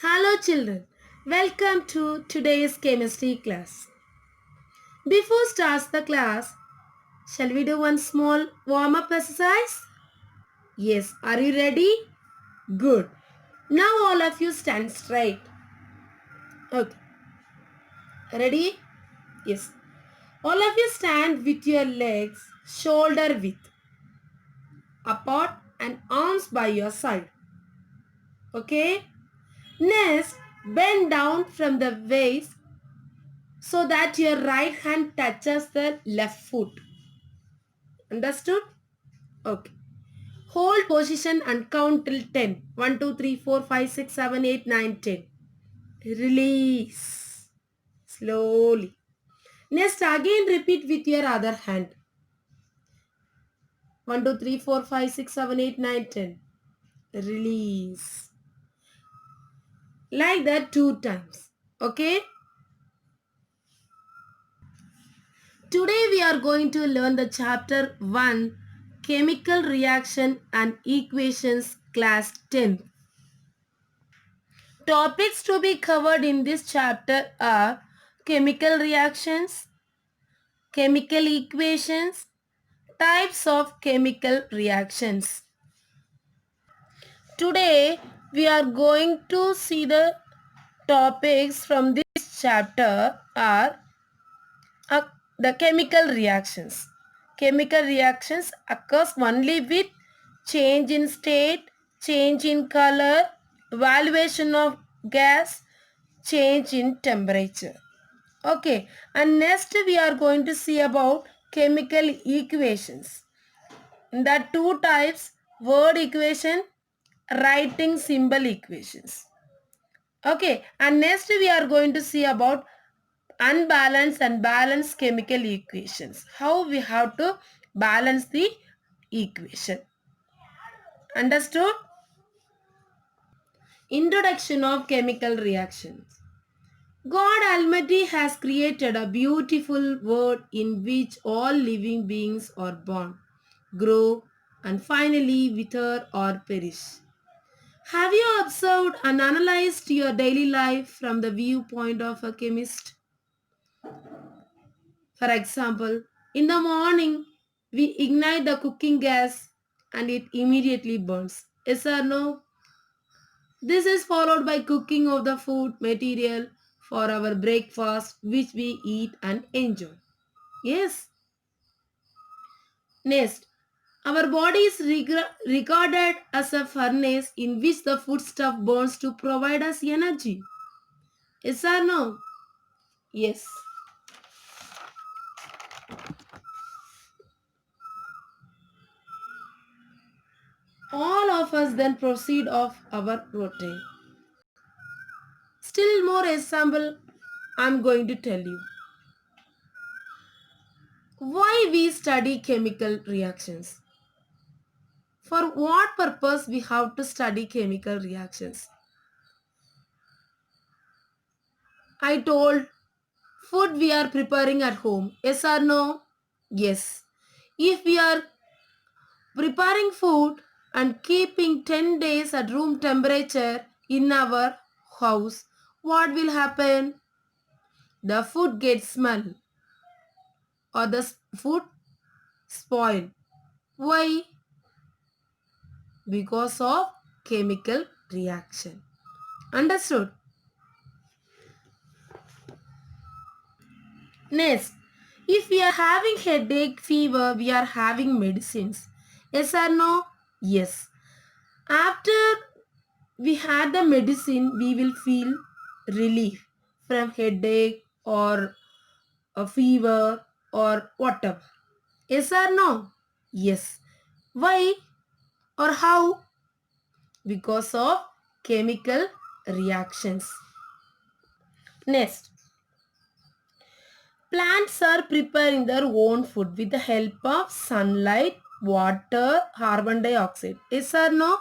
Hello children, welcome to today's chemistry class. Before starts the class, shall we do one small warm-up exercise? Yes, are you ready? Good. Now all of you stand straight. Okay, ready? Yes. All of you stand with your legs shoulder width apart and arms by your side. Okay? Next, bend down from the waist so that your right hand touches the left foot. Understood? Okay. Hold position and count till 10. 1, 2, 3, 4, 5, 6, 7, 8, 9, 10. Release. Slowly. Next again repeat with your other hand. 1, 2, 3, 4, 5, 6, 7, 8, 9, 10. Release. Like that 2 times. Okay? Today we are going to learn the chapter 1 Chemical Reaction and Equations class 10. Topics to be covered in this chapter are chemical reactions, chemical equations, types of chemical reactions. Today we are going to see the topics from this chapter are uh, the chemical reactions. Chemical reactions occurs only with change in state, change in color, evaluation of gas, change in temperature. Okay, and next we are going to see about chemical equations. There are two types, word equation, writing symbol equations. Okay, and next we are going to see about unbalanced and balanced chemical equations. How we have to balance the equation. Understood? Introduction of chemical reactions. God Almighty has created a beautiful world in which all living beings are born, grow, and finally wither or perish. Have you observed and analyzed your daily life from the viewpoint of a chemist? For example, in the morning, we ignite the cooking gas and it immediately burns. Yes or no? This is followed by cooking of the food material for our breakfast which we eat and enjoy. Yes. Next, our body is regarded as a furnace in which the foodstuff burns to provide us energy. Yes or no? Yes. All of us then proceed of our routine. Still more example I'm going to tell you. Why we study chemical reactions? For what purpose we have to study chemical reactions? I told food we are preparing at home. Yes or no? Yes. If we are preparing food and keeping 10 days at room temperature in our house, what will happen? The food gets smell or the food spoil. Why? Because of chemical reaction. Understood? Next, if we are having headache, fever, we are having medicines. Yes or no? Yes. After we had the medicine, we will feel relief from headache or a fever or whatever. Yes or no? Yes. Why or how? Because of chemical reactions. Next, plants are preparing their own food with the help of sunlight, water, carbon dioxide. Yes or no?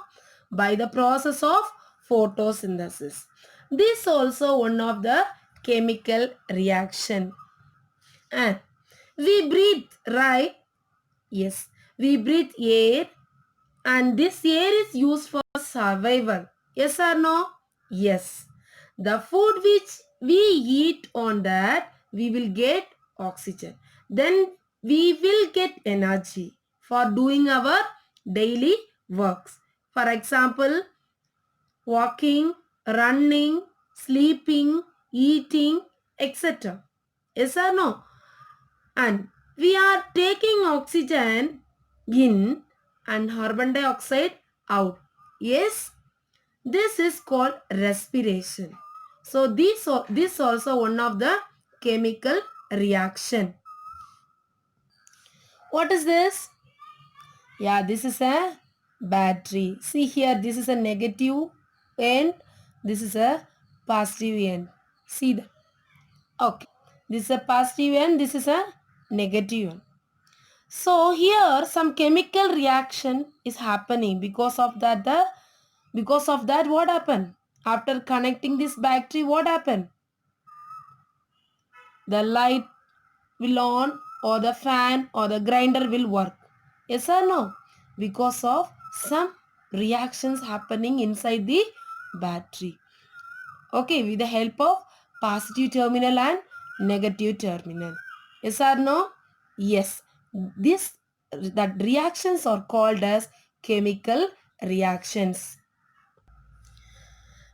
By the process of photosynthesis. This also one of the chemical reaction. And we breathe, right? Yes. We breathe air and this air is used for survival. Yes or no? Yes. The food which we eat on that, we will get oxygen. Then we will get energy for doing our daily works. For example, walking, running, sleeping, eating, etc. Yes or no? And we are taking oxygen in and carbon dioxide out. Yes, this is called respiration. So this also one of the chemical reaction. What is this? Yeah, this is a battery. See here, this is a negative end. This is a positive end. See that? Okay. This is a positive end. This is a negative end. So here some chemical reaction is happening because of that what happened? After connecting this battery, what happened? The light will on or the fan or the grinder will work. Yes or no? Because of some reactions happening inside the battery. Okay, with the help of positive terminal and negative terminal. Yes or no? Yes. This that reactions are called as chemical reactions.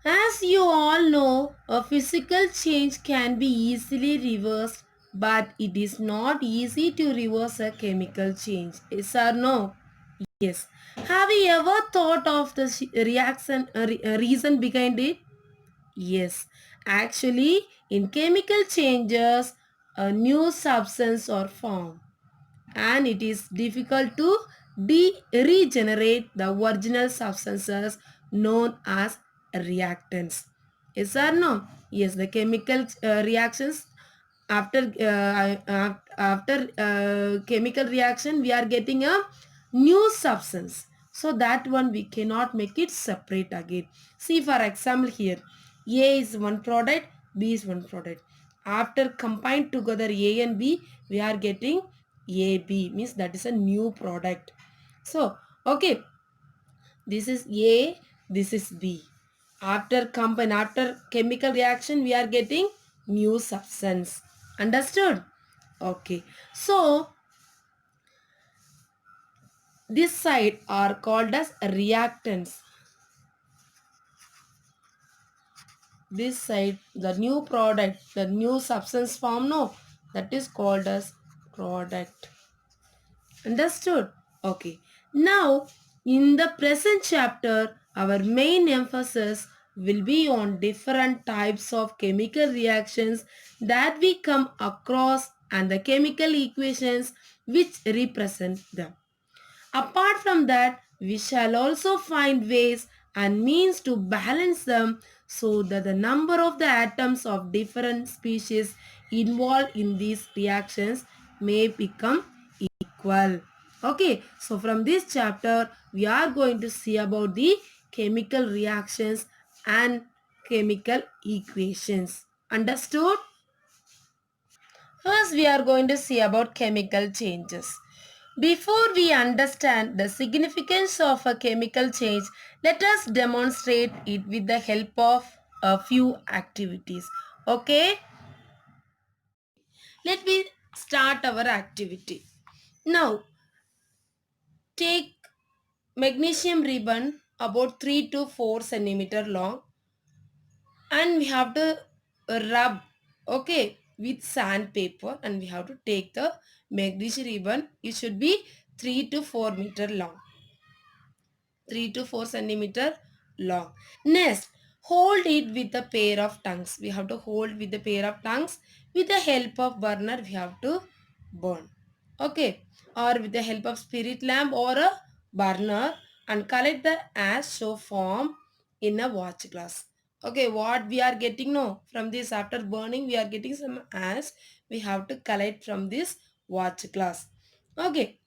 As you all know, a physical change can be easily reversed, but it is not easy to reverse a chemical change. Yes or no? Yes. Have you ever thought of the reaction reason behind it? Yes. Actually, in chemical changes, a new substance are formed and it is difficult to regenerate the original substances known as reactants. Yes or no? Yes, the chemical reactions after chemical reaction we are getting a new substance. So that one we cannot make it separate again. See for example here, A is one product, B is one product. After combined together A and B, we are getting AB, means that is a new product. So, okay, this is A, this is B. After chemical reaction, we are getting new substance. Understood? Okay. So, this side are called as reactants. This side, the new product, the new substance form, no, that is called as product. Understood? Okay. Now, in the present chapter, our main emphasis will be on different types of chemical reactions that we come across and the chemical equations which represent them. Apart from that, we shall also find ways and means to balance them so that the number of the atoms of different species involved in these reactions may become equal. Okay, so from this chapter, we are going to see about the chemical reactions and chemical equations. Understood? First, we are going to see about chemical changes. Before we understand the significance of a chemical change, let us demonstrate it with the help of a few activities. Okay, let me start our activity. Now, take magnesium ribbon about 3 to 4 centimeter long and we have to rub, okay, with sandpaper, and we have to take the magnesium ribbon. It should be 3 to 4 meter long, 3 to 4 centimeter long. Next, hold it with a pair of tongues. We have to hold with a pair of tongues. With the help of burner we have to burn, okay, or with the help of spirit lamp or a burner, and collect the ash so form in a watch glass. Okay, what we are getting now from this, after burning we are getting some ash, we have to collect from this watch glass. Okay,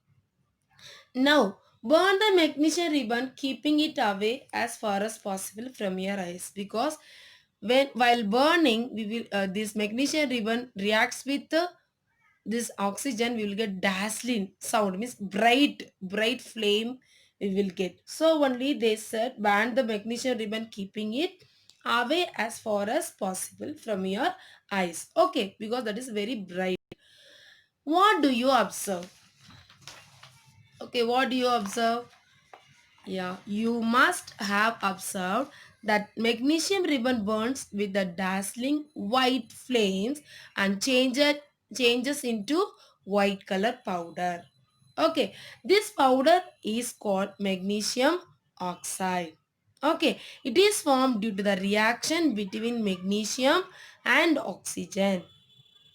now, burn the magnesium ribbon, keeping it away as far as possible from your eyes, because when while burning, we will this magnesium ribbon reacts with this oxygen. We will get dazzling sound, means bright flame we will get. So only they said burn the magnesium ribbon, keeping it away as far as possible from your eyes. Okay, because that is very bright. What do you observe? Okay, what do you observe? Yeah, you must have observed that magnesium ribbon burns with the dazzling white flames and changes into white color powder. Okay, this powder is called magnesium oxide. Okay, it is formed due to the reaction between magnesium and oxygen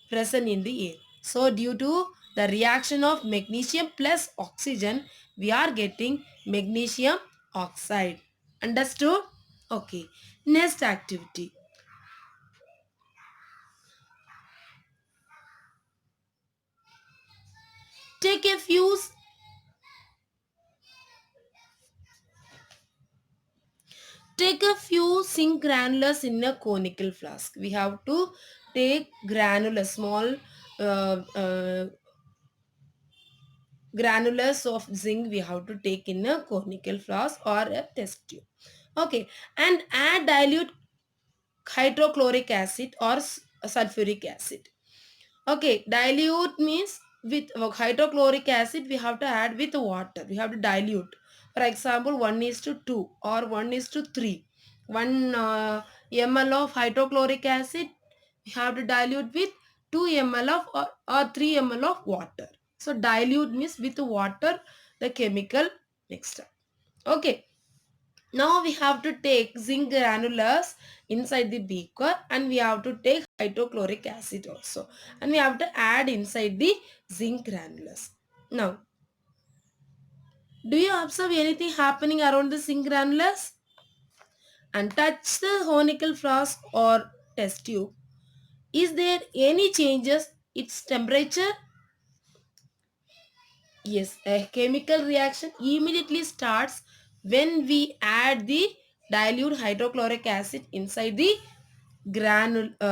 present in the air. So due to the reaction of magnesium plus oxygen, we are getting magnesium oxide. Understood? Okay. Next activity. Take a few take a few zinc granulars in a conical flask. We have to take granular small granulars of zinc we have to take in a conical flask or a test tube. Okay, and add dilute hydrochloric acid or sulfuric acid. Okay, dilute means with hydrochloric acid we have to add with water. We have to dilute. For example, 1 is to 2 or 1 is to 3. 1 ml of hydrochloric acid we have to dilute with 2 ml of or 3 ml of water. So dilute means with water the chemical mixture. Okay, now we have to take zinc granulars inside the beaker and we have to take hydrochloric acid also. And we have to add inside the zinc granulars. Now, do you observe anything happening around the zinc granulars? And touch the conical flask or test tube. Is there any changes its temperature? Yes, a chemical reaction immediately starts when we add the dilute hydrochloric acid inside the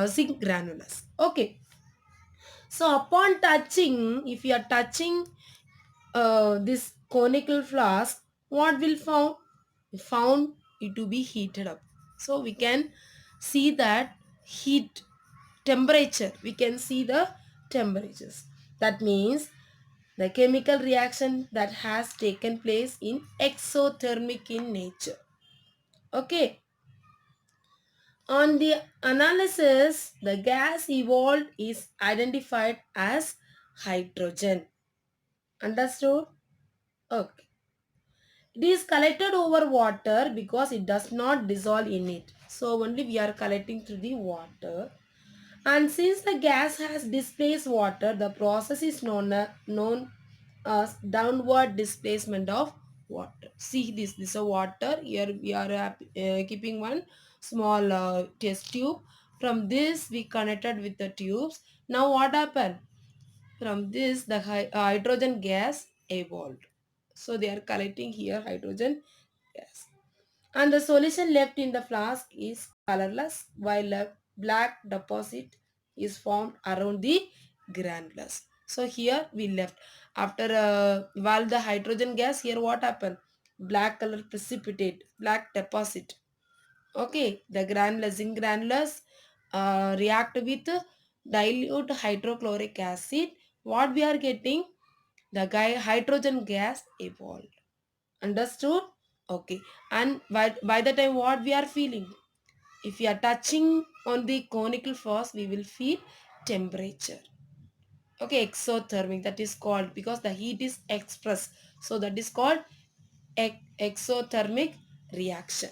zinc granules. Okay, so upon touching, if you are touching this conical flask, what will found? We found it to be heated up. So we can see that heat temperature. We can see the temperatures. That means the chemical reaction that has taken place in exothermic in nature. Okay. On the analysis, the gas evolved is identified as hydrogen. Understood? Okay. It is collected over water because it does not dissolve in it. So only we are collecting through the water. And since the gas has displaced water, the process is known as downward displacement of water. See this is a water. Here we are keeping one small test tube. From this we connected with the tubes. Now what happened? From this the hydrogen gas evolved. So they are collecting here hydrogen gas. And the solution left in the flask is colorless while a black deposit is formed around the granulars. So here we left after while the hydrogen gas here what happened? Black color precipitate, black deposit. Okay, the granulars in granulars react with dilute hydrochloric acid. What we are getting? The hydrogen gas evolved. Understood? Okay. And by the time what we are feeling? If we are touching on the conical force, we will feel temperature. Okay, exothermic that is called because the heat is expressed. So that is called exothermic reaction.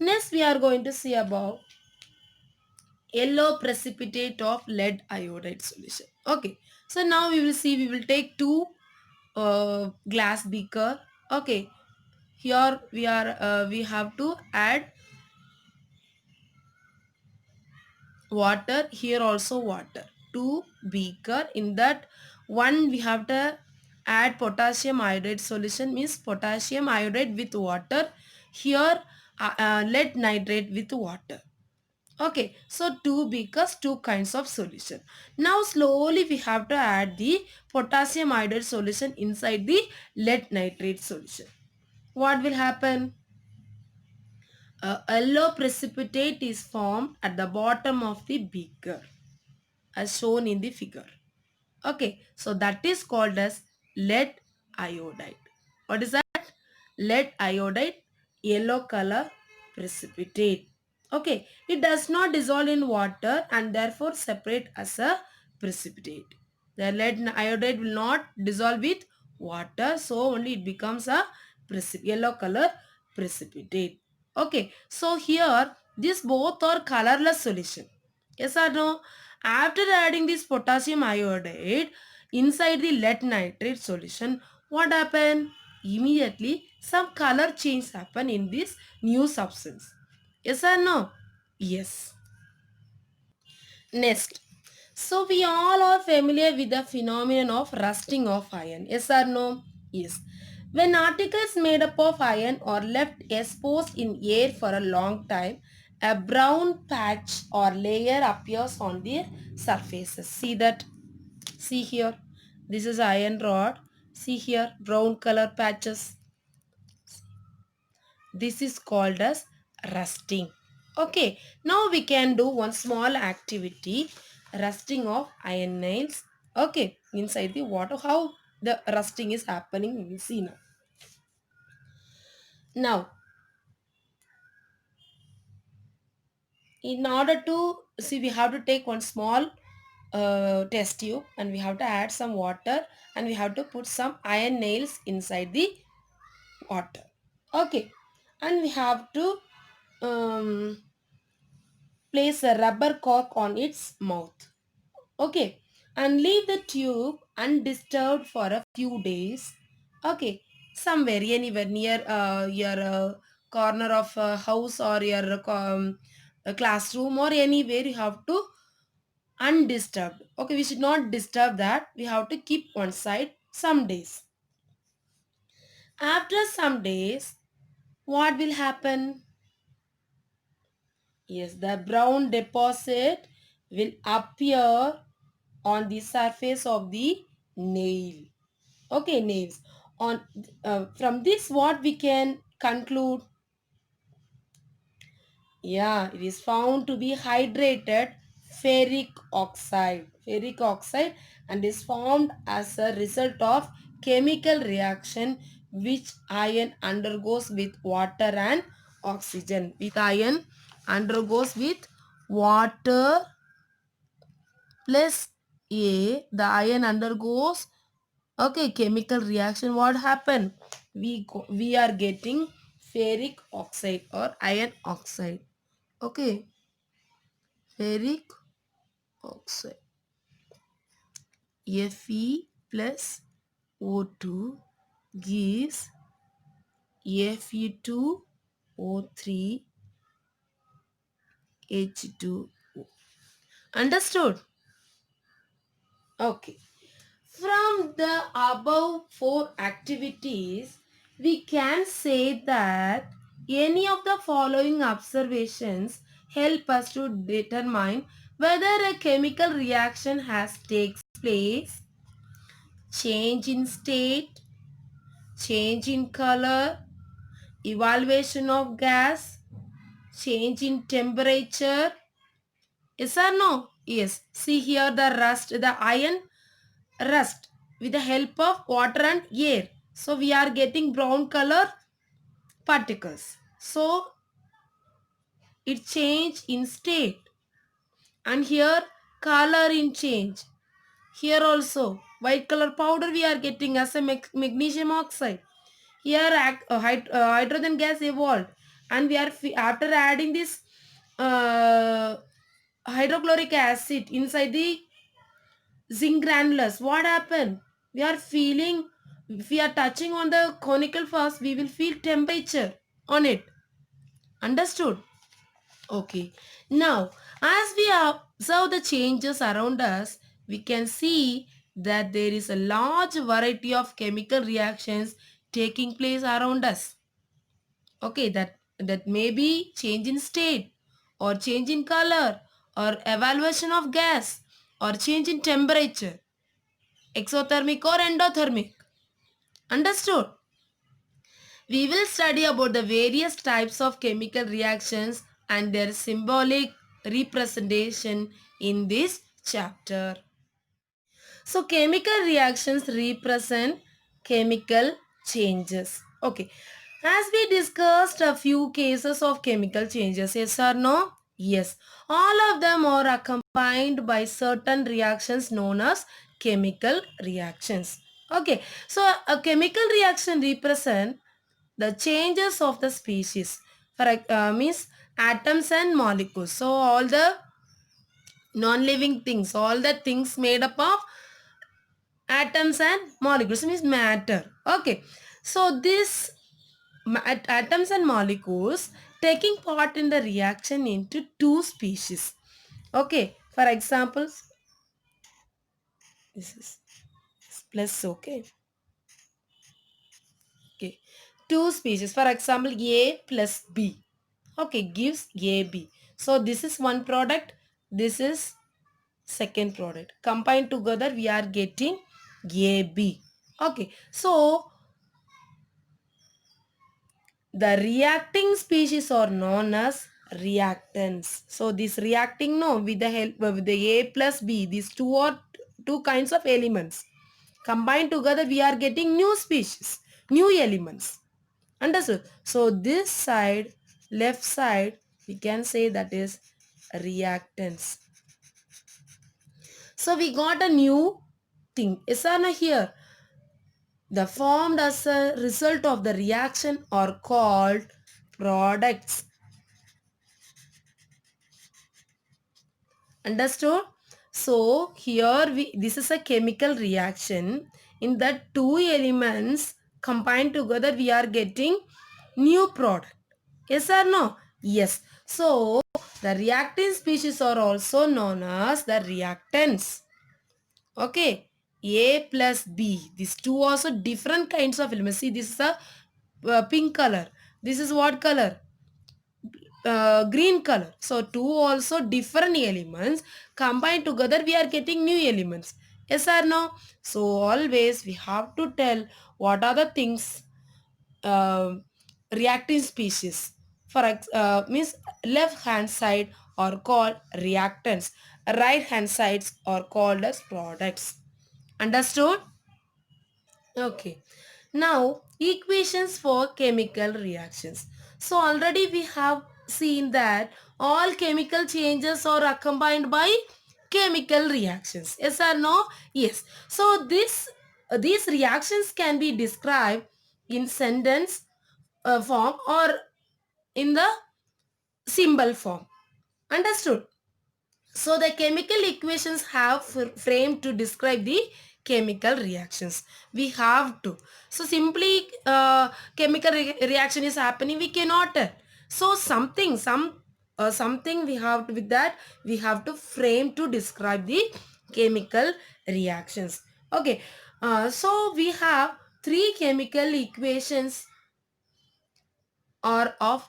Next we are going to see about yellow precipitate of lead iodide solution. Okay. So now we will see we will take two glass beaker. Okay. Here we have to add water, here also water, two beaker. In that one we have to add potassium iodide solution, means potassium iodide with water. Here lead nitrate with water. Okay, so two beakers, two kinds of solution. Now slowly we have to add the potassium iodide solution inside the lead nitrate solution. What will happen? A yellow precipitate is formed at the bottom of the beaker as shown in the figure. Okay, so that is called as lead iodide. What is that? Lead iodide, yellow color precipitate. Okay, it does not dissolve in water and therefore separate as a precipitate. The lead iodide will not dissolve with water, so only it becomes a yellow color precipitate. Okay, so here these both are colorless solution. Yes or no? After adding this potassium iodide inside the lead nitrate solution, what happened? Immediately some color change happen in this new substance. Yes or no? Yes. Next. So we all are familiar with the phenomenon of rusting of iron. Yes or no? Yes. When articles made up of iron are left exposed in air for a long time, a brown patch or layer appears on their surfaces. See that? See here. This is iron rod. See here, brown color patches. This is called as rusting. Okay, now we can do one small activity, rusting of iron nails. Okay, inside the water, how the rusting is happening, we will see now. Now, in order to see, we have to take one small test tube and we have to add some water and we have to put some iron nails inside the water. Okay, and we have to um, place a rubber cork on its mouth. Okay, and leave the tube undisturbed for a few days. Okay, somewhere, anywhere near your corner of a house or your a classroom or anywhere you have to undisturbed. Okay, we should not disturb that. We have to keep one side some days. After some days, what will happen? Yes, the brown deposit will appear on the surface of the nail. Okay, nails. On from this, what we can conclude? Yeah, it is found to be hydrated ferric oxide. Ferric oxide and is formed as a result of chemical reaction which iron undergoes with water and oxygen. With iron undergoes with water plus the iron undergoes okay chemical reaction. What happened? We are getting ferric oxide or iron oxide. Okay, ferric oxide Fe plus O2 gives Fe2O3 H2O. Understood? Okay. From the above four activities, we can say that any of the following observations help us to determine whether a chemical reaction has takes place, change in state, change in color, evaluation of gas, change in temperature. Yes or no? Yes. See here the rust, the iron rust with the help of water and air. So we are getting brown color particles. So it change in state and here color in change. Here also white color powder we are getting as a magnesium oxide. Here hydrogen gas evolved and we are after adding this uh, hydrochloric acid inside the zinc granulars. What happened? We are feeling, if we are touching on the conical flask, we will feel temperature on it. Understood? Okay. Now, as we observe the changes around us, we can see that there is a large variety of chemical reactions taking place around us. Okay, that may be change in state or change in color or evaluation of gas or change in temperature, exothermic or endothermic. Understood? We will study about the various types of chemical reactions and their symbolic representation in this chapter. So chemical reactions represent chemical changes. Okay. As we discussed a few cases of chemical changes, yes or no? Yes. All of them are accompanied by certain reactions known as chemical reactions. Okay. So a chemical reaction represent the changes of the species. Means atoms and molecules. So all the non-living things, all the things made up of atoms and molecules means matter. Okay, so this atoms and molecules taking part in the reaction into two species. Okay, for example, this is plus. Okay, okay, two species, for example, A plus B, okay, gives AB. So this is one product, this is second product, combined together we are getting AB. Okay, so the reacting species are known as reactants. So this reacting no with the help with the A plus B, these two are two kinds of elements. Combined together we are getting new species, new elements. Understood? So this side, left side, we can say that is reactants. So we got a new thing. Is here? The formed as a result of the reaction are called products. Understood? So here this is a chemical reaction. In that two elements combined together we are getting new product. Yes or no? Yes. So the reactant species are also known as the reactants. Okay. A plus B. These two also different kinds of elements. See, this is a pink color. This is what color? Green color. So two also different elements combined together we are getting new elements. Yes or no? So always we have to tell what are the things reacting species. Means left hand side are called reactants. Right hand sides are called as products. Understood? Okay. Now, equations for chemical reactions. So, already we have seen that all chemical changes are accompanied by chemical reactions. Yes or no? Yes. So, these reactions can be described in sentence form or in the symbol form. Understood? So the chemical equations have frame to describe the chemical reactions. We have to. So simply chemical reaction is happening, we cannot tell. So something we have to, with that we have to frame to describe the chemical reactions. Okay. So we have three chemical equations are of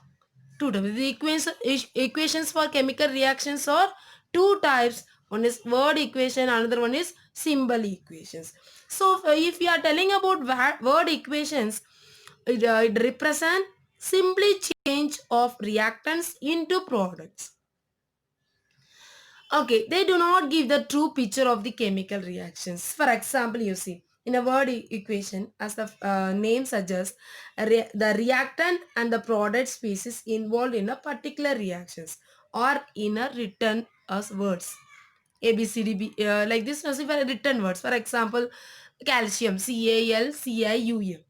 two types. The equations for chemical reactions are two types. One is word equation, another one is symbol equations. So if we are telling about word equations, it represent simply change of reactants into products. Okay, they do not give the true picture of the chemical reactions. For example, you see, in a word equation, as the name suggests, the reactant and the product species involved in a particular reactions or in a written as words. A, B, C, D, B, like this, no, see, for written words. For example, calcium, CalCium.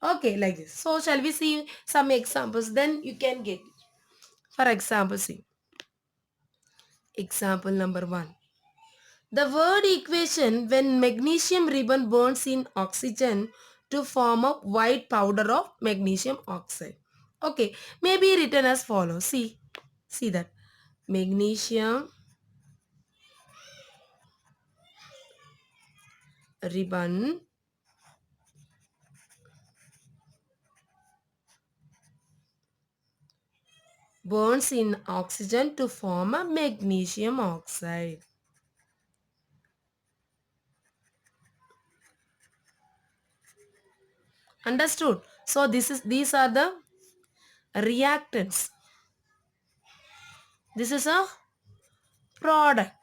Okay, like this. So, shall we see some examples? Then you can get it. For example, see, example number one. The word equation when magnesium ribbon burns in oxygen to form a white powder of magnesium oxide. Okay, maybe written as follows. See that. Magnesium ribbon burns in oxygen to form a magnesium oxide. Understood? So these are the reactants. This is a product.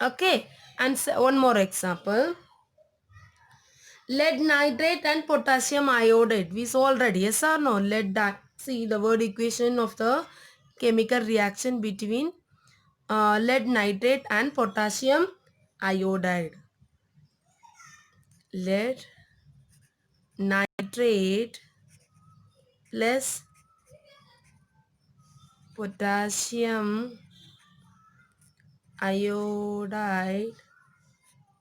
Okay. And one more example. Lead nitrate and potassium iodide. We saw already. Yes or no? See the word equation of the chemical reaction between lead nitrate and potassium iodide. Lead nitrate plus potassium iodide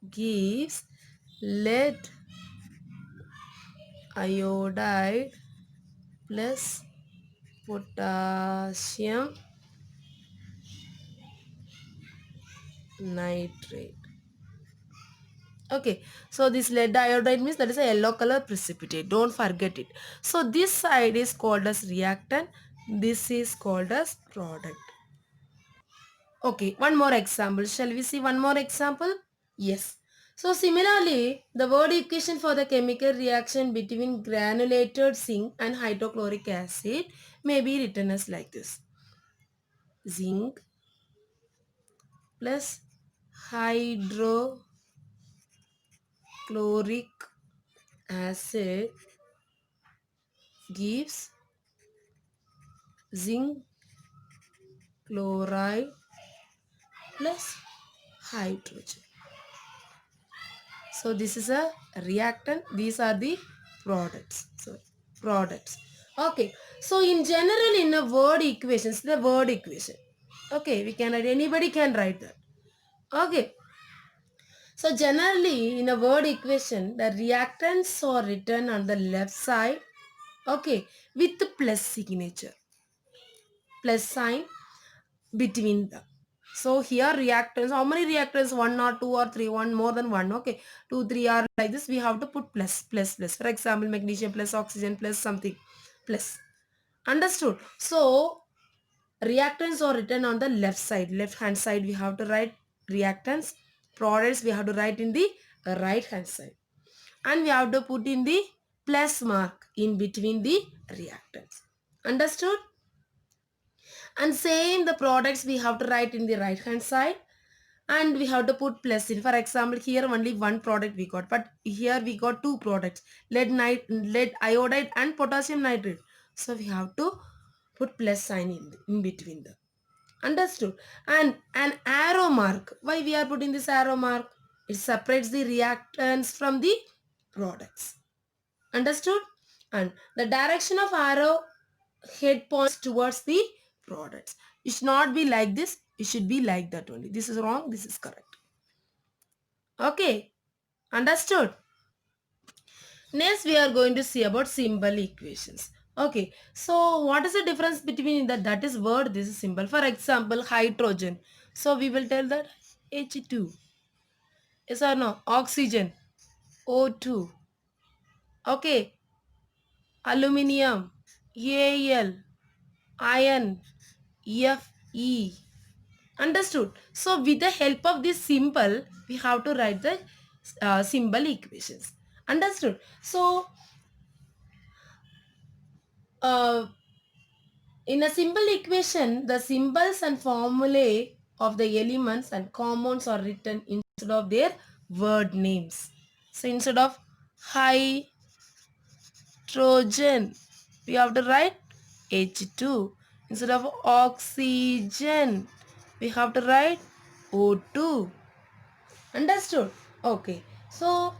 gives lead iodide plus potassium nitrate. Okay, so this lead iodide means that is a yellow color precipitate. Don't forget it. So this side is called as reactant. This is called as product. Okay, one more example. Shall we see one more example? Yes. So similarly, the word equation for the chemical reaction between granulated zinc and hydrochloric acid may be written as like this. Zinc plus hydrochloric acid gives zinc chloride plus hydrogen. So this is a reactant. These are the products. So products. Okay. So in general, in a word equations, the word equation. Okay, we can write. Anybody can write that. Okay. So generally, in a word equation, the reactants are written on the left side. Okay, with the plus signature, plus sign between them. So here reactants, how many reactants? One or two or three, one more than one. Okay, two, three are like this. We have to put plus, plus, plus. For example, magnesium plus oxygen plus something, plus. Understood? So reactants are written on the left side, left hand side. We have to write reactants. Products we have to write in the right hand side, and we have to put in the plus mark in between the reactants. Understood? And same the products we have to write in the right hand side, and we have to put plus in. For example, here only one product we got, but here we got two products, lead iodide and potassium nitrate. So we have to put plus sign in between them. Understood? And an arrow mark. Why we are putting this arrow mark? It separates the reactants from the products. Understood? And the direction of arrow head points towards the products. It should not be like this. It should be like that only. This is wrong. This is correct. Okay. Understood? Next, we are going to see about symbol equations. Okay. So, what is the difference between that? That is word. This is symbol. For example, hydrogen. So, we will tell that H2. Yes or no? Oxygen. O2. Okay. Aluminium. Al. Iron. Fe. Understood? So with the help of this symbol, we have to write the symbol equations. Understood? So uh, in a symbol equation, the symbols and formulae of the elements and compounds are written instead of their word names. So instead of hydrogen, we have to write H2. Instead of oxygen, we have to write O2. Understood? Okay. So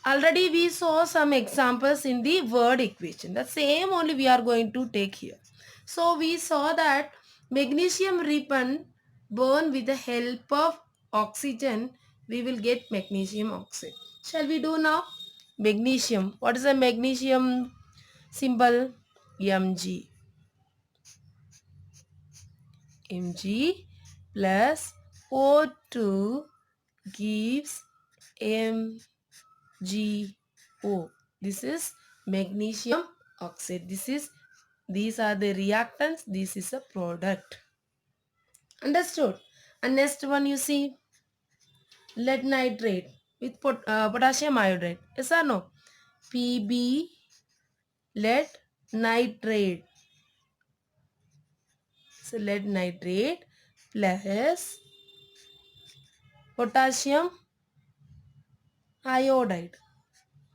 already we saw some examples in the word equation. The same only we are going to take here. So we saw that magnesium ribbon burn with the help of oxygen. We will get magnesium oxide. Shall we do now? Magnesium. What is the magnesium symbol? Mg. Mg plus O2 gives M GO. This is magnesium oxide. These are the reactants. This is a product. Understood? And next one you see lead nitrate with potassium iodide. Yes or no? Pb lead nitrate. So lead nitrate plus potassium iodide.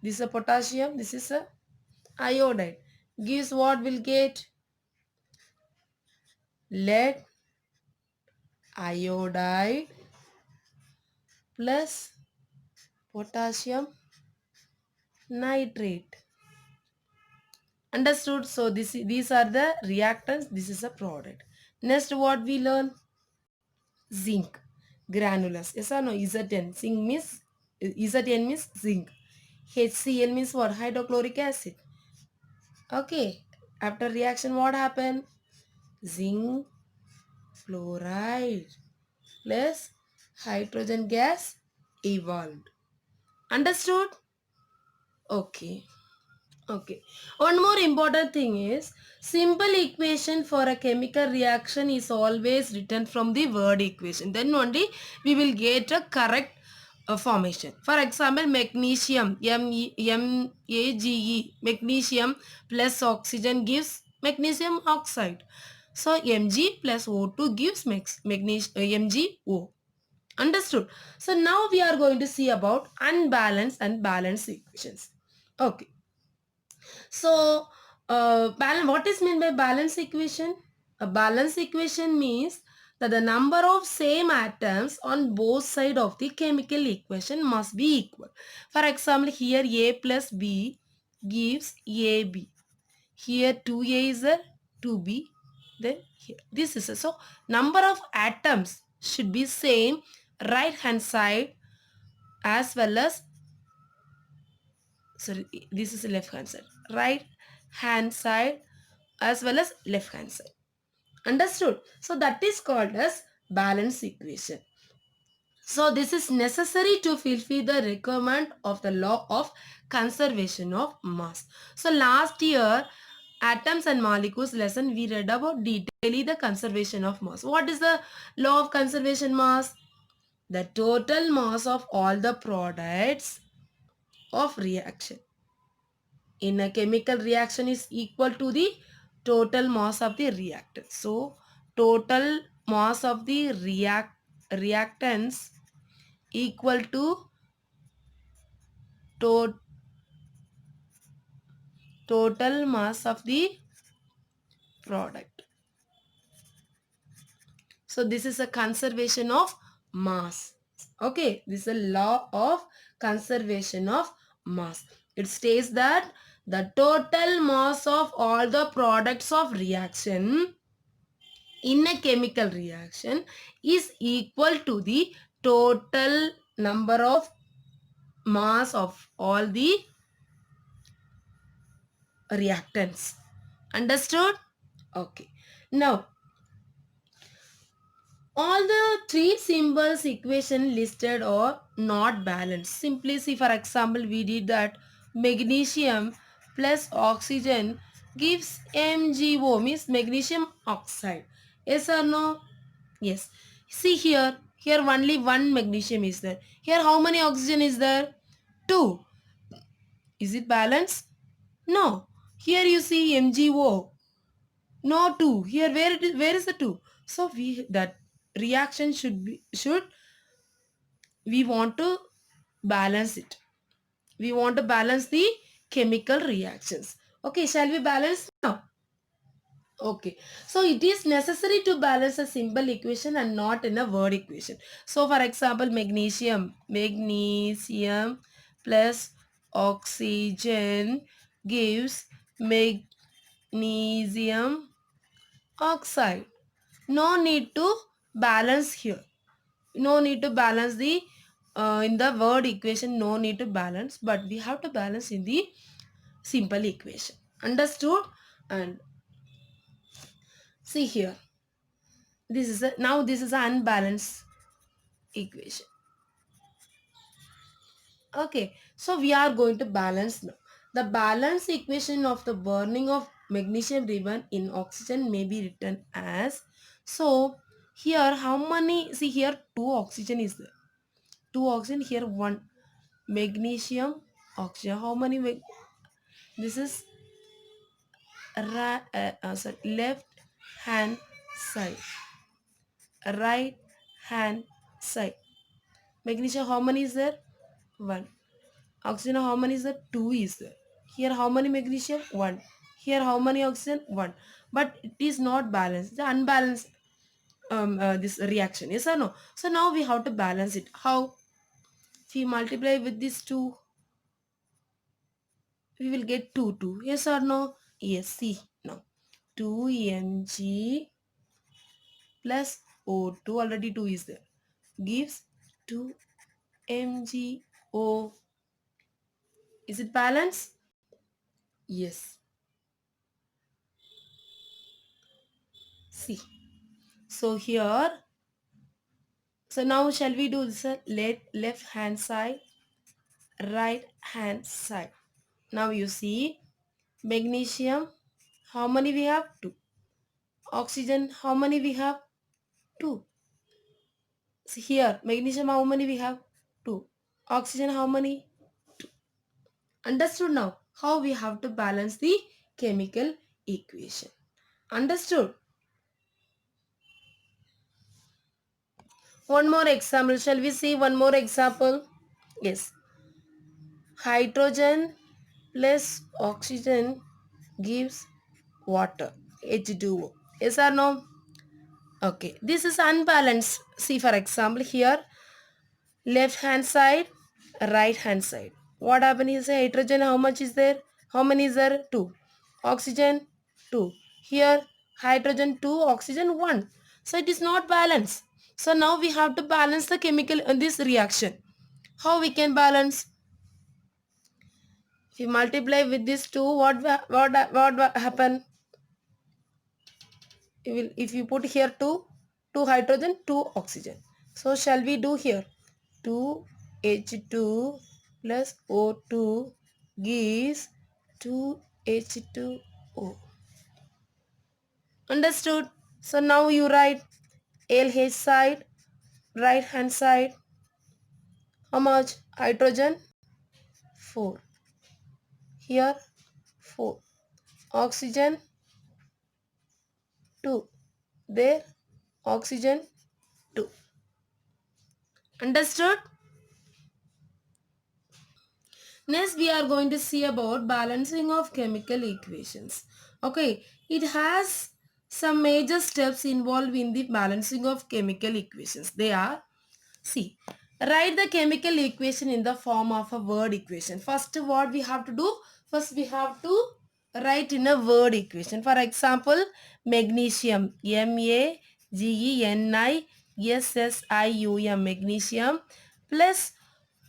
This is a potassium, this is a iodide. Gives what will get? Lead iodide plus potassium nitrate. Understood? So these are the reactants. This is a product. Next what we learn? Zinc granulus. Yes or no? Zn. Zinc means Zn means zinc. HCl means what? Hydrochloric acid. Okay. After reaction what happened? Zinc fluoride plus hydrogen gas evolved. Understood? Okay. Okay. One more important thing is simple equation for a chemical reaction is always written from the word equation. Then only we will get a correct formation. For example, magnesium, MAGE, magnesium plus oxygen gives magnesium oxide. So Mg plus O2 gives MgO. Understood? So now we are going to see about unbalanced and balanced equations. Okay. So, what is meant by balance equation? A balance equation means that the number of same atoms on both sides of the chemical equation must be equal. For example, here A plus B gives AB. Here 2A is there, 2B. Then here, this is a, so number of atoms should be same right hand side as well as, sorry, this is left hand side, right hand side as well as left hand side. Understood? So that is called as balance equation. So this is necessary to fulfill the requirement of the law of conservation of mass. So last year atoms and molecules lesson we read about detailing the conservation of mass. What is the law of conservation mass? The total mass of all the products of reaction in a chemical reaction is equal to the total mass of the reactant. So total mass of the reactants equal to to- total mass of the product. So this is a conservation of mass. Okay, this is a law of conservation of mass. It states that the total mass of all the products of reaction in a chemical reaction is equal to the total number of mass of all the reactants. Understood? Okay. Now, all the three symbols equation listed are not balanced. Simply see, for example, we did that magnesium plus oxygen gives MgO, means magnesium oxide. Yes or no? Yes. See here, here only one magnesium is there. Here how many oxygen is there? 2. Is it balanced? No. Here you see MgO. No 2. Here where is the 2? So we that reaction should we want to balance it. We want to balance the chemical reactions. Okay, shall we balance now? Okay, so it is necessary to balance a simple equation and not in a word equation. So for example, magnesium plus oxygen gives magnesium oxide. No need to balance here. No need to balance the in the word equation. No need to balance, but we have to balance in the simple equation. Understood? And see here. This is an unbalanced equation. Okay, so we are going to balance now. The balance equation of the burning of magnesium ribbon in oxygen may be written as, so here how many, see here 2 oxygen is there, 2 oxygen, here 1 magnesium oxygen. How many This is left hand side, right hand side. Magnesium, how many is there? 1. Oxygen, how many is there? 2 is there. Here how many magnesium? 1. Here how many oxygen? 1. But it is not balanced. The unbalanced this reaction. Yes or no? So now we have to balance it. How? If we multiply with these 2, we will get 2, 2. Yes or no? Yes, see now. 2 Mg plus O2, already 2 is there, gives 2 MgO. Is it balanced? Yes. See. So here, so now shall we do this left hand side, right hand side. Now you see magnesium, how many we have? 2. Oxygen, how many we have? 2. So here magnesium, how many we have? 2. Oxygen, how many? Understood now how we have to balance the chemical equation. Understood? One more example. Shall we see one more example? Yes. Hydrogen plus oxygen gives water, H2O. Yes or no? Okay. This is unbalanced. See for example here, left hand side, right hand side. What happened is hydrogen, how much is there? How many is there? 2. Oxygen 2. Here hydrogen 2, oxygen 1. So it is not balanced. So now we have to balance the chemical in this reaction. How we can balance? If you multiply with this 2, what happen? If you put here 2 hydrogen, 2 oxygen. So shall we do here? 2H2 plus O2 gives 2H2O. Understood? So now you write LH side, right hand side. How much? Hydrogen 4. Here 4. Oxygen 2. There oxygen 2. Understood? Next we are going to see about balancing of chemical equations. Okay, it has some major steps involved in the balancing of chemical equations. They are, see, write the chemical equation in the form of a word equation. First what we have to do? First we have to write in a word equation. For example, magnesium, Magnesium, magnesium plus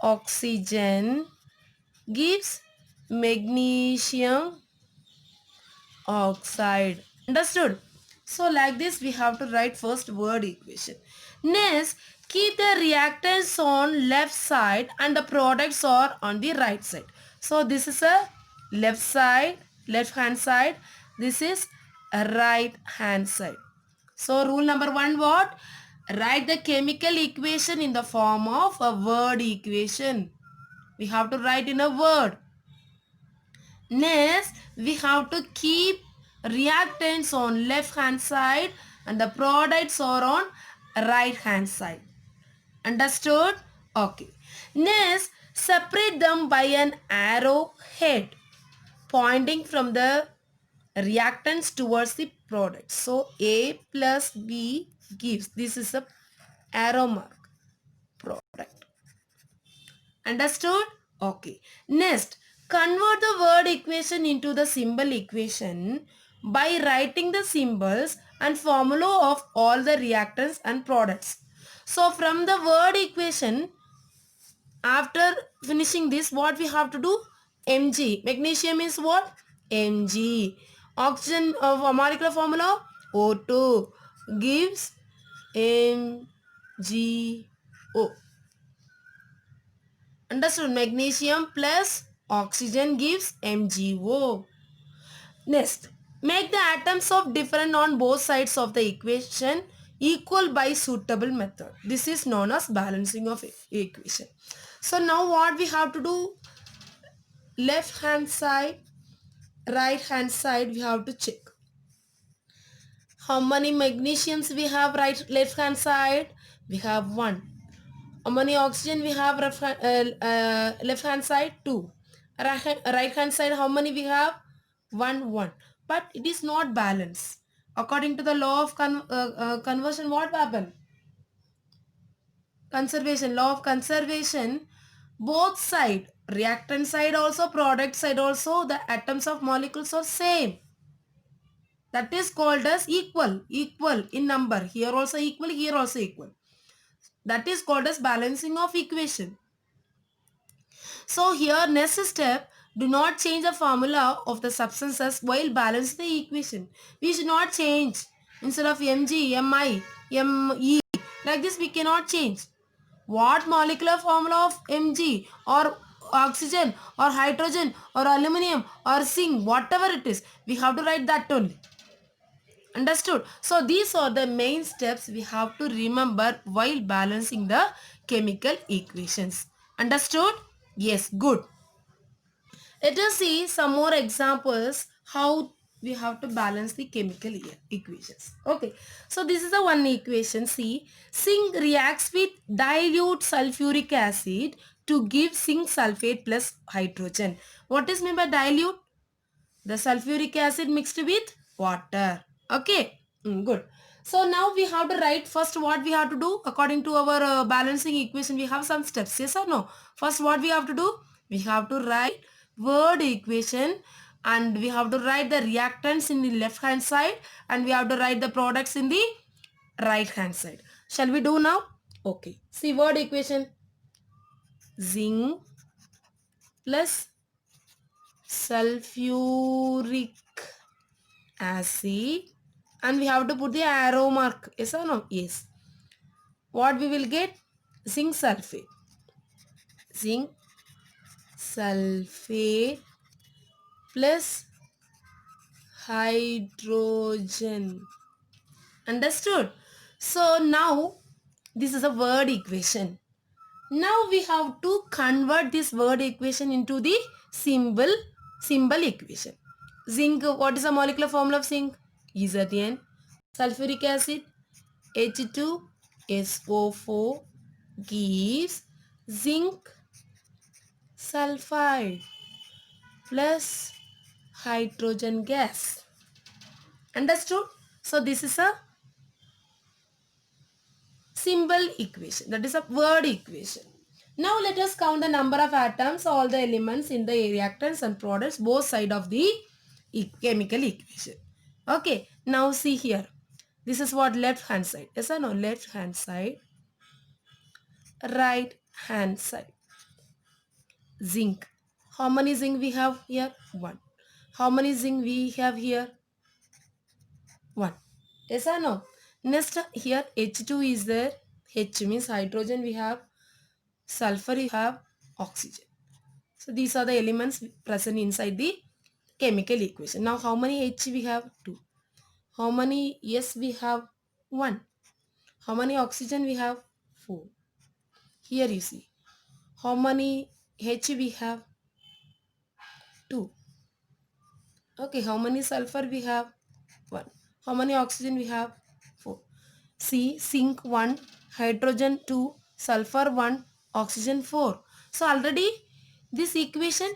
oxygen gives magnesium oxide. Understood? So like this we have to write first word equation. Next, keep the reactants on left side and the products are on the right side. So this is a left side, left hand side. This is a right hand side. So rule number 1, what? Write the chemical equation in the form of a word equation. We have to write in a word. Next, we have to keep reactants on left hand side and the products are on right hand side. Understood? Okay. Next, separate them by an arrow head pointing from the reactants towards the product. So, A plus B gives, this is a arrow mark, product. Understood? Okay. Next, convert the word equation into the symbol equation by writing the symbols and formula of all the reactants and products. So from the word equation, after finishing this, what we have to do? Mg. Magnesium is what? Mg. Oxygen of molecular formula O2 gives MgO. Understood? Magnesium plus oxygen gives MgO. Next, make the atoms of different on both sides of the equation equal by suitable method. This is known as balancing of equation. So now what we have to do? Left hand side, right hand side we have to check. How many magnesiums we have left hand side? We have 1. How many oxygen we have left hand side? 2. Right hand side how many we have? 1 1. But it is not balanced. According to the law of conversion, what happen? Conservation, law of conservation, both side, reactant side also, product side also, the atoms of molecules are same. That is called as equal in number. Here also equal, here also equal. That is called as balancing of equation. So here next step, do not change the formula of the substances while balancing the equation. We should not change. Instead of Mg, Mi, Me, like this we cannot change. What molecular formula of Mg or oxygen or hydrogen or aluminum or zinc, whatever it is, we have to write that only. Understood? So these are the main steps we have to remember while balancing the chemical equations. Understood? Yes, good. Let us see some more examples how we have to balance the chemical equations. Okay, so this is the one equation. See, zinc reacts with dilute sulfuric acid to give zinc sulfate plus hydrogen. What is meant by dilute? The sulfuric acid mixed with water. Okay, good. So now we have to write first what we have to do according to our balancing equation. We have some steps. Yes or no? First what we have to do? We have to write word equation and we have to write the reactants in the left hand side and we have to write the products in the right hand side. Shall we do now? Okay. See word equation. Zinc plus sulfuric acid and we have to put the arrow mark. Yes or no? Yes. What we will get? Zinc sulfate. Zinc sulfate plus hydrogen. Understood? So now this is a word equation. Now we have to convert this word equation into the symbol equation. Zinc, what is the molecular formula of zinc? Zn. Sulfuric acid, H2SO4 gives zinc sulfide plus hydrogen gas. Understood? So this is a symbol equation. That is a word equation. Now let us count the number of atoms, all the elements in the reactants and products, both sides of the chemical equation. Okay, now see here. This is what left hand side. Yes or no? Left hand side, right hand side. Zinc. How many zinc we have here? 1. How many zinc we have here? 1. Yes or no? Next here H2 is there. H means hydrogen we have. Sulfur we have. Oxygen. So these are the elements present inside the chemical equation. Now how many H we have? 2. How many S we have? 1. How many oxygen we have? 4. Here you see. How many H we have? 2. Okay, how many sulfur we have? 1. How many oxygen we have? 4. See, zinc 1, hydrogen 2, sulfur 1, oxygen 4. So already this equation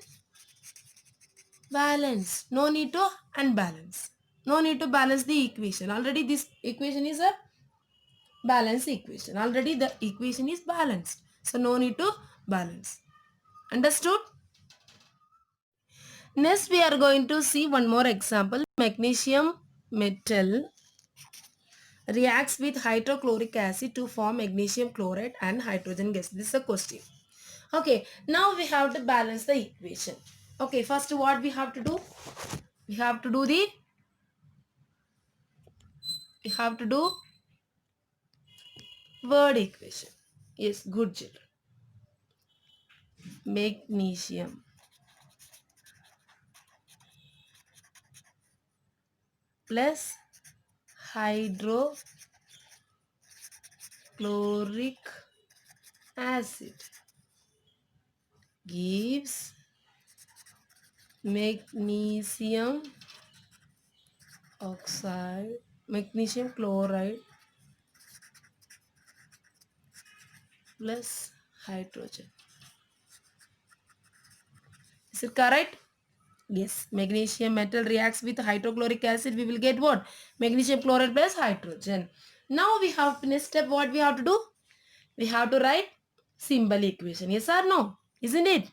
balance. No need to unbalance. No need to balance the equation. Already this equation is a balanced equation. Already the equation is balanced. So no need to balance. Understood? Next we are going to see one more example. Magnesium metal reacts with hydrochloric acid to form magnesium chloride and hydrogen gas. This is a question. Okay, now we have to balance the equation. Okay, first what we have to do? We have to do word equation. Yes, good children. Magnesium plus hydrochloric acid gives magnesium oxide, magnesium chloride plus hydrogen. Is it correct? Yes, magnesium metal reacts with hydrochloric acid. We will get what? Magnesium chloride plus hydrogen. Now we have to, next step, what we have to do? We have to write symbol equation. Yes or no? Isn't it?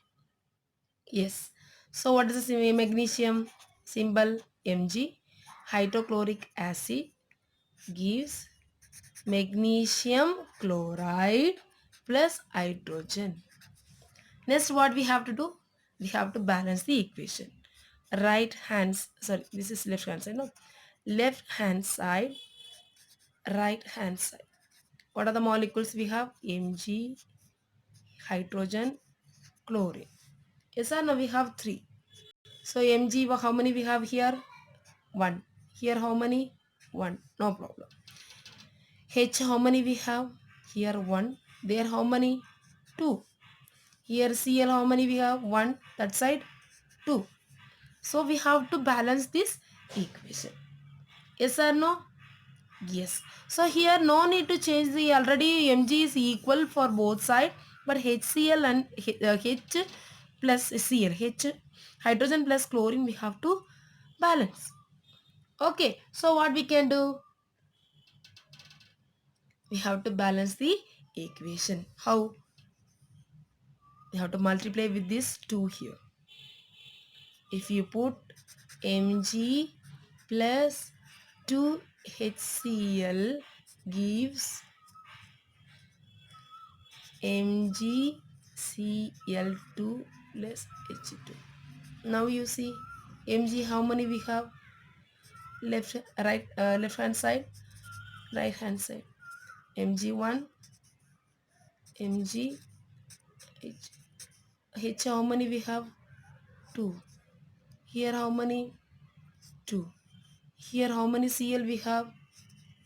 Yes. So what is the magnesium symbol? Mg. Hydrochloric acid gives magnesium chloride plus hydrogen. Next what we have to do? We have to balance the equation. This is left hand side, no? Left hand side, right hand side. What are the molecules we have? Mg, hydrogen, chlorine. Yes or no? We have 3. So Mg, how many we have here? 1. Here how many? 1. No problem. H, how many we have? Here 1. There how many? 2. Here Cl, how many we have? 1. That side 2. So we have to balance this equation. Yes or no? Yes. So here no need to change, the already Mg is equal for both sides, but HCl and H plus Cl, H hydrogen plus chlorine we have to balance. Okay. So what we can do? We have to balance the equation. How? We have to multiply with this 2 here. If you put Mg plus 2HCl gives MgCl2 plus H2. Now you see Mg, how many we have? Left hand side, right hand side. Mg1, Mg, H. H how many we have? 2. Here how many? 2. Here how many Cl we have?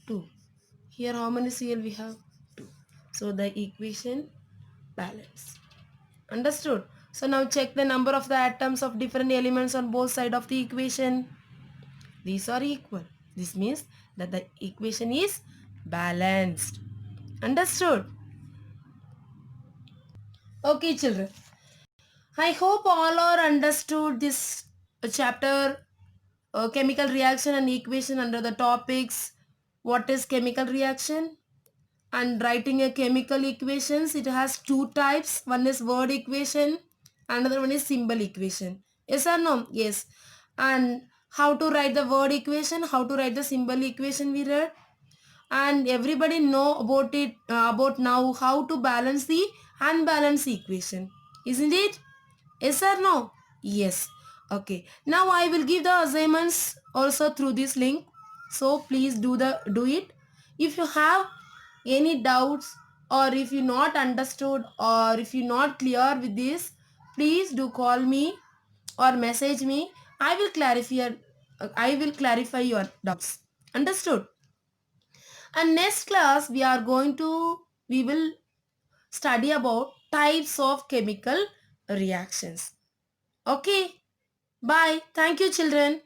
2. Here how many Cl we have? 2. So the equation balance. Understood? So now check the number of the atoms of different elements on both sides of the equation. These are equal. This means that the equation is balanced. Understood? Okay children. I hope all are understood this chapter, chemical reaction and equation, under the topics what is chemical reaction and writing a chemical equations. It has 2 types. One is word equation, another one is symbol equation. Yes or no? Yes. And how to write the word equation, how to write the symbol equation we read, and everybody know about it, about now how to balance the unbalanced equation, isn't it? Yes or no? Yes. Okay. Now I will give the assignments also through this link. So please do it. If you have any doubts, or if you not understood, or if you not clear with this, please do call me or message me. I will clarify your doubts. Understood? And next class we will study about types of chemical reactions. Okay. Bye. Thank you children.